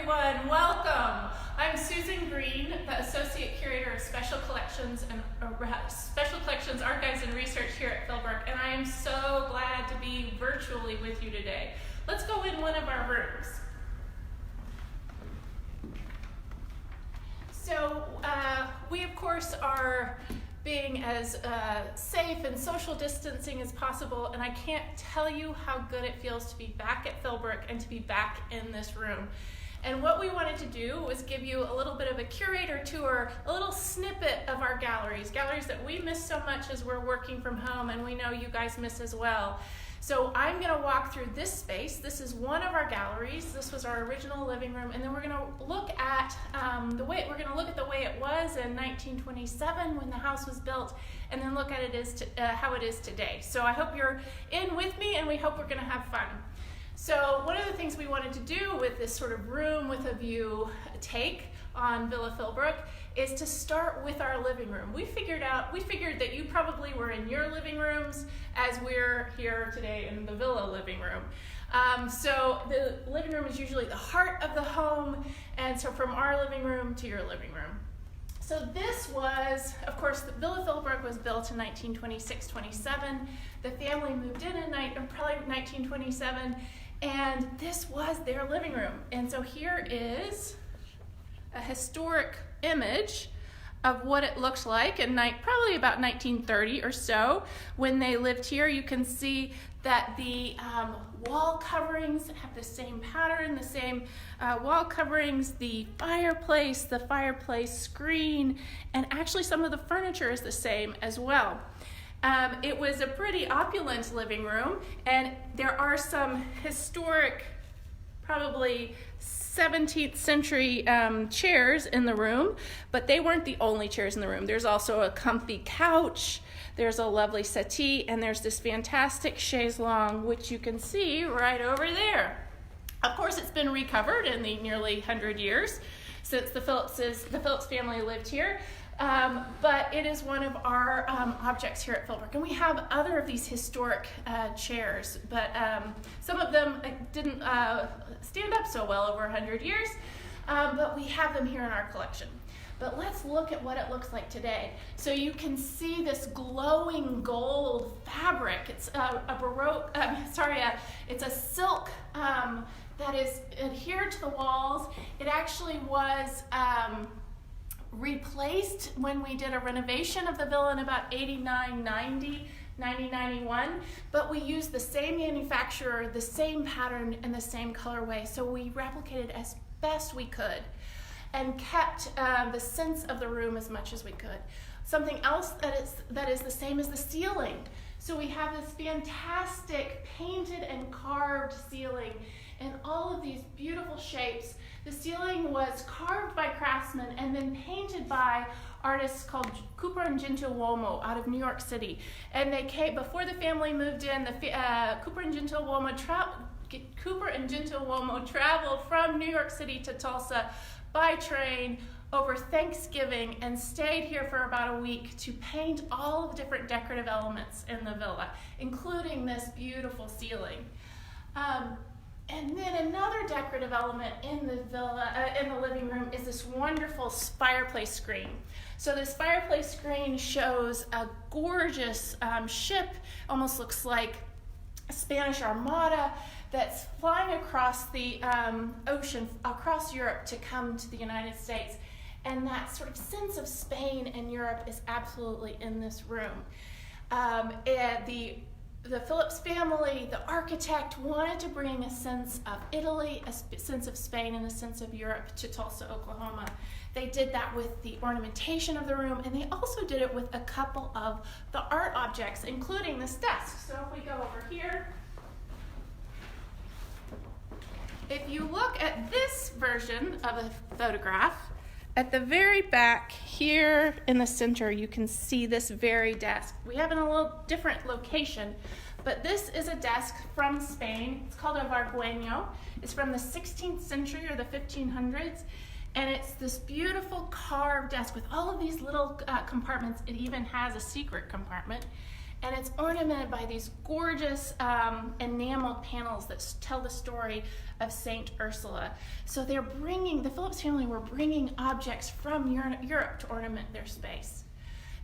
everyone. Welcome. I'm Susan Green, the Associate Curator of Special Collections, Archives, and Research here at Philbrook, and I am so glad to be virtually with you today. Let's go in one of our rooms. So we, of course, are being as safe and social distancing as possible, and I can't tell you how good it feels to be back at Philbrook and to be back in this room. And what we wanted to do was give you a little bit of a curator tour, a little snippet of our galleries that we miss so much as we're working from home, and we know you guys miss as well. So I'm going to walk through this space. This is one of our galleries. This was our original living room, and then we're going to look at the way it was in 1927 when the house was built, and then look at how it is today. So I hope you're in with me, and we hope we're going to have fun. So one of the things we wanted to do with this sort of room with a view take on Villa Philbrook is to start with our living room. We figured that you probably were in your living rooms as we're here today in the Villa living room. So the living room is usually the heart of the home, and so from our living room to your living room. So this was, of course, the Villa Philbrook was built in 1926-27. The family moved in probably 1927, and this was their living room. And so here is a historic image of what it looked like in probably about 1930 or so when they lived here. You can see that the wall coverings have the same pattern, the same wall coverings, the fireplace screen, and actually some of the furniture is the same as well. It was a pretty opulent living room, and there are some historic, probably 17th century chairs in the room, but they weren't the only chairs in the room. There's also a comfy couch, there's a lovely settee, and there's this fantastic chaise longue, which you can see right over there. Of course, it's been recovered in the nearly 100 years since the Phillips family lived here. But it is one of our objects here at Philbrook. And we have other of these historic chairs, but some of them didn't stand up so well over 100 years, but we have them here in our collection. But let's look at what it looks like today. So you can see this glowing gold fabric. It's it's a silk that is adhered to the walls. It actually was replaced when we did a renovation of the villa in about 90-91, but we used the same manufacturer, the same pattern, and the same colorway, so we replicated as best we could and kept the sense of the room as much as we could. Something else that is the same is the ceiling. So we have this fantastic painted and carved ceiling and all of these beautiful shapes. The ceiling was carved by craftsmen and then painted by artists called Cooper and Gentiluomo out of New York City. And they came, before the family moved in, Cooper and Gentiluomo traveled from New York City to Tulsa by train over Thanksgiving and stayed here for about a week to paint all of the different decorative elements in the villa, including this beautiful ceiling. And then another decorative element in the living room is this wonderful fireplace screen. So this fireplace screen shows a gorgeous ship, almost looks like a Spanish Armada, that's flying across the ocean, across Europe to come to the United States. And that sort of sense of Spain and Europe is absolutely in this room. The Phillips family, the architect, wanted to bring a sense of Italy, a sense of Spain, and a sense of Europe to Tulsa, Oklahoma. They did that with the ornamentation of the room, and they also did it with a couple of the art objects, including this desk. So if we go over here, if you look at this version of a photograph, at the very back here in the center, you can see this very desk. We have it in a little different location, but this is a desk from Spain. It's called a vargueño. It's from the 16th century or the 1500s, and it's this beautiful carved desk with all of these little compartments. It even has a secret compartment. And it's ornamented by these gorgeous enameled panels that tell the story of Saint Ursula. So the Phillips family were bringing objects from Europe to ornament their space.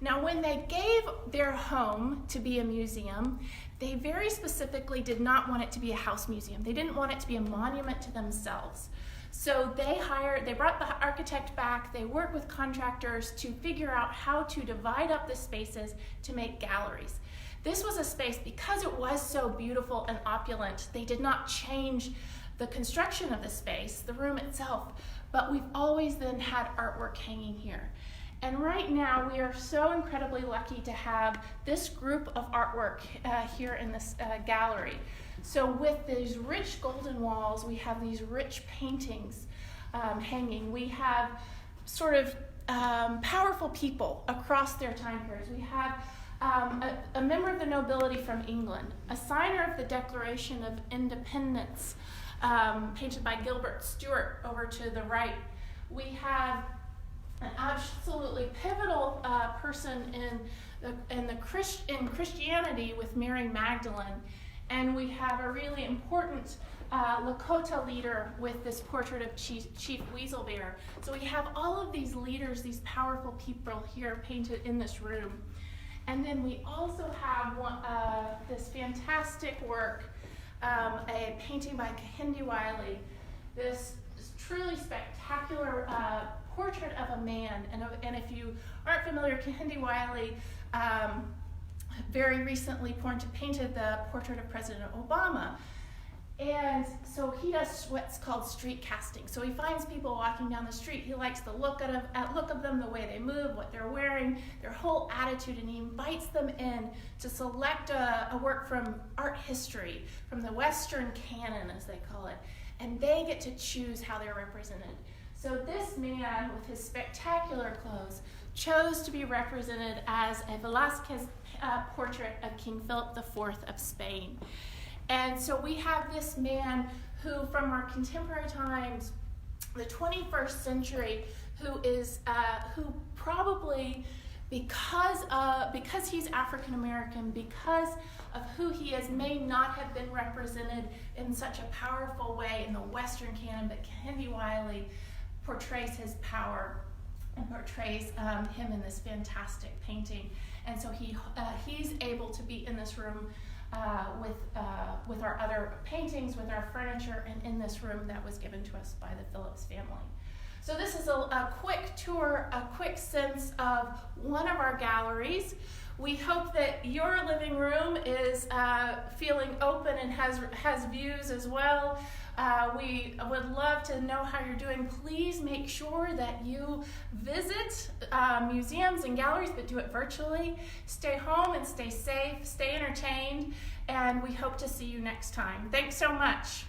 Now, when they gave their home to be a museum, they very specifically did not want it to be a house museum. They didn't want it to be a monument to themselves. So they brought the architect back, they worked with contractors to figure out how to divide up the spaces to make galleries. This was a space, because it was so beautiful and opulent, they did not change the construction of the space, the room itself, but we've always then had artwork hanging here. And right now, we are so incredibly lucky to have this group of artwork here in this gallery. So with these rich golden walls, we have these rich paintings hanging. We have sort of powerful people across their time periods. We have a member of the nobility from England, a signer of the Declaration of Independence, painted by Gilbert Stuart over to the right. We have an absolutely pivotal person in Christianity with Mary Magdalene, and we have a really important Lakota leader with this portrait of Chief Weaselbear. So we have all of these leaders, these powerful people here painted in this room. And then we also have this fantastic work, a painting by Kehinde Wiley, this truly spectacular portrait of a man. And if you aren't familiar, Kehinde Wiley very recently painted the portrait of President Obama. And so he does what's called street casting. So he finds people walking down the street. He likes the look of them, the way they move, what they're wearing, their whole attitude, and he invites them in to select a work from art history, from the Western canon, as they call it, and they get to choose how they're represented. So this man, with his spectacular clothes, chose to be represented as a Velázquez portrait of King Philip IV of Spain. And so we have this man who, from our contemporary times, the 21st century, who probably, because he's African American, because of who he is, may not have been represented in such a powerful way in the Western canon, but Kehinde Wiley portrays his power and portrays him in this fantastic painting. And so he's able to be in this room with our other paintings, with our furniture, and in this room that was given to us by the Phillips family. So this is a quick tour, a quick sense of one of our galleries. We hope that your living room is feeling open and has views as well. We would love to know how you're doing. Please make sure that you visit museums and galleries, but do it virtually. Stay home and stay safe, stay entertained, and we hope to see you next time. Thanks so much.